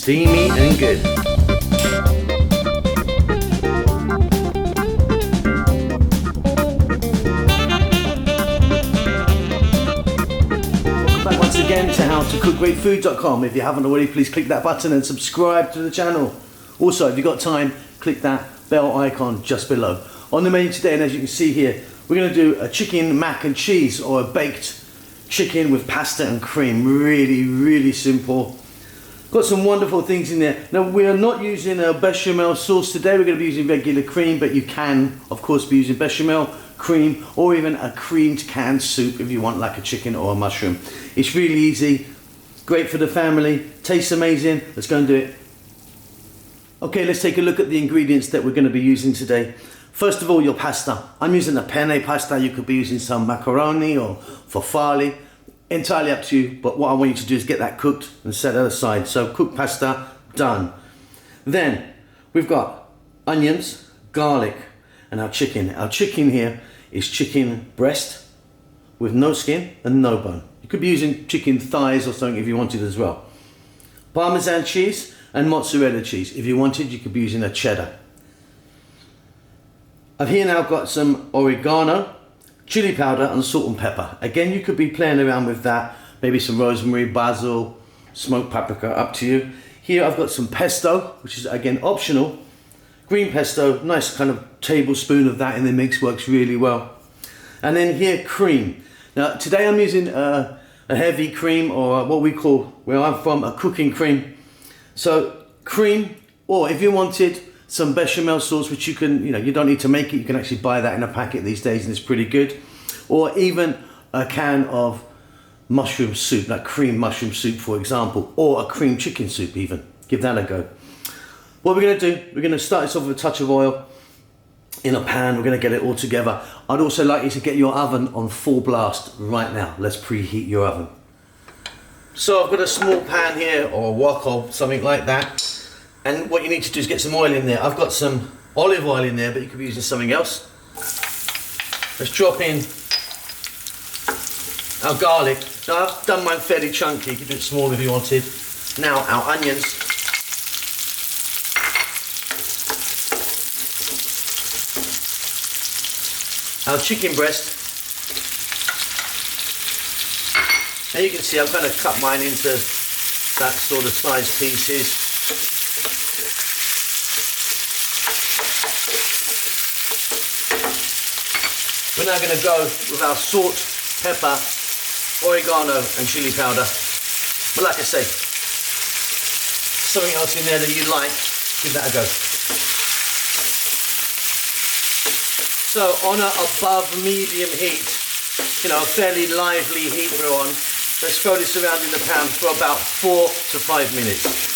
steamy and good. Welcome back once again to howtocookgreatfood.com. If you haven't already, please click that button and subscribe to the channel. Also, if you've got time, click that bell icon just below. On the menu today, and as you can see here, we're going to do a chicken mac and cheese, or a baked chicken with pasta and cream. Really simple. Got some wonderful things in there. Now, we are not using a bechamel sauce today. We're going to be using regular cream, but you can of course be using bechamel, cream, or even a creamed canned soup if you want, like a chicken or a mushroom. It's really easy, great for the family, tastes amazing. Let's go and do it. Okay, let's take a look at the ingredients that we're going to be using today. First of all, your pasta. I'm using a penne pasta. You could be using some macaroni or farfalle. Entirely up to you, but what I want you to do is get that cooked and set it aside. So cooked pasta, done. Then we've got onions, garlic, and our chicken. Our chicken here is chicken breast with no skin and no bone. You could be using chicken thighs or something if you wanted as well. Parmesan cheese and mozzarella cheese. If you wanted, you could be using a cheddar. I've here now got some oregano, chili powder and salt and pepper. Again, you could be playing around with that. Maybe some rosemary, basil, smoked paprika, up to you. Here I've got some pesto, which is again optional. Green pesto, nice kind of tablespoon of that in the mix, works really well. And then here, cream. Now today I'm using a heavy cream, or what we call, where I'm from, a cooking cream. So cream, or if you wanted some bechamel sauce, which you can, you don't need to make it, you can actually buy that in a packet these days and it's pretty good. Or even a can of mushroom soup, like cream mushroom soup for example, or a cream chicken soup even. Give that a go. What we're going to do, we're going to start this off with a touch of oil in a pan. We're going to get it all together. I'd also like you to get your oven on full blast right now. Let's preheat your oven. So I've got a small pan here, or a wok or something like that. And what you need to do is get some oil in there. I've got some olive oil in there, but you could be using something else. Let's drop in our garlic. Now I've done mine fairly chunky. You could do it small if you wanted. Now our onions. Our chicken breast. Now you can see I've kind of cut mine into that sort of size pieces. We're now going to go with our salt, pepper, oregano and chili powder. But like I say, something else in there that you like, give that a go. So on a above medium heat, a fairly lively heat we're on. Let's throw this around in the pan for about 4 to 5 minutes.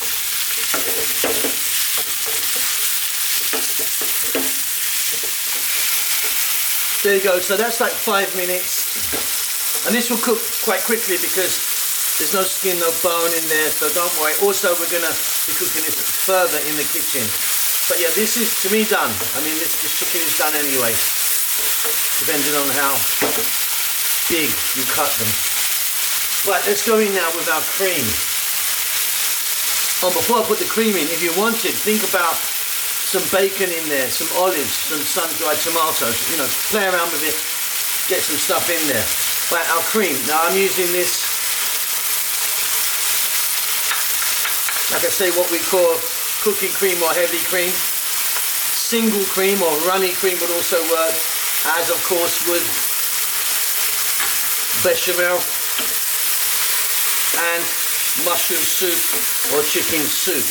There you go, so that's like 5 minutes. And this will cook quite quickly because there's no skin, no bone in there, so don't worry. Also, we're going to be cooking this further in the kitchen. But yeah, this is, to me, done. I mean, this chicken is done anyway, depending on how big you cut them. Right, let's go in now with our cream. Oh, before I put the cream in, if you wanted, think about some bacon in there, some olives, some sun-dried tomatoes, play around with it, get some stuff in there. Right, our cream. Now I'm using this, like I say, what we call cooking cream or heavy cream. Single cream or runny cream would also work, as of course would bechamel and mushroom soup or chicken soup,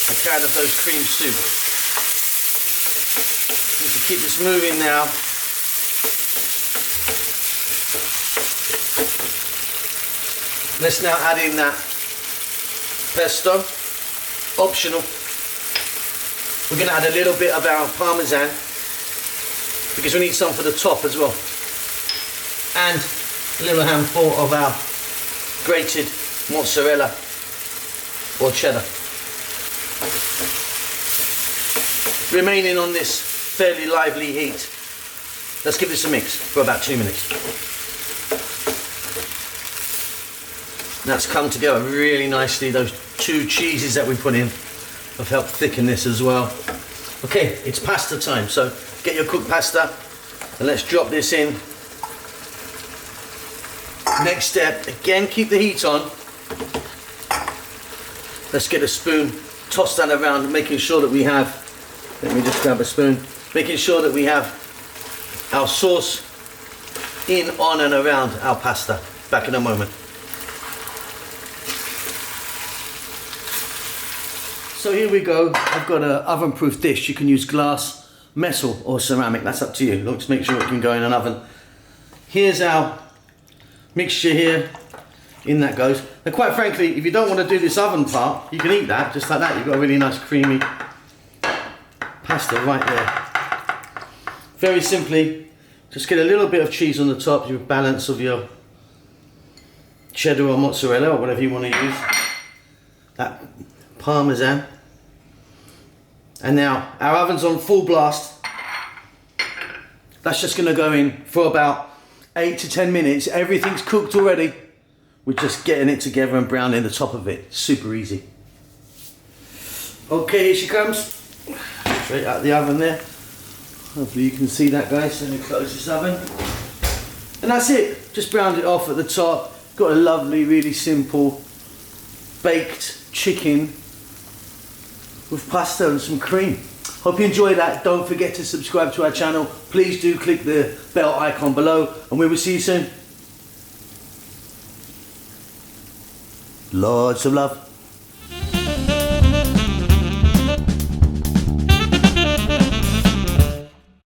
a can of those cream soup. Need to keep this moving now. Let's now add in that pesto, optional. We're going to add a little bit of our parmesan because we need some for the top as well. And a little handful of our grated mozzarella or cheddar. Remaining on this fairly lively heat. Let's give this a mix for about 2 minutes. That's come together really nicely. Those 2 cheeses that we put in have helped thicken this as well. Okay, it's pasta time, so get your cooked pasta and let's drop this in. Next step, again keep the heat on. Let's get a spoon, toss that around, making sure that we have, let me just grab a spoon, making sure that we have our sauce in, on and around our pasta. Back in a moment. So here we go, I've got an oven proof dish. You can use glass, metal or ceramic, that's up to you. Look, just make sure it can go in an oven. Here's our mixture here, in that goes. Now quite frankly, if you don't want to do this oven part, you can eat that, just like that. You've got a really nice creamy pasta right there. Very simply, just get a little bit of cheese on the top, your balance of your cheddar or mozzarella or whatever you want to use. That parmesan. And now our oven's on full blast. That's just going to go in for about 8 to 10 minutes. Everything's cooked already. We're just getting it together and browning the top of it. Super easy. Okay, here she comes. Straight out the oven there. Hopefully you can see that, guys. Let me close this oven. And that's it. Just browned it off at the top. Got a lovely, really simple baked chicken with pasta and some cream. Hope you enjoy that. Don't forget to subscribe to our channel. Please do click the bell icon below and we will see you soon. Lots of love.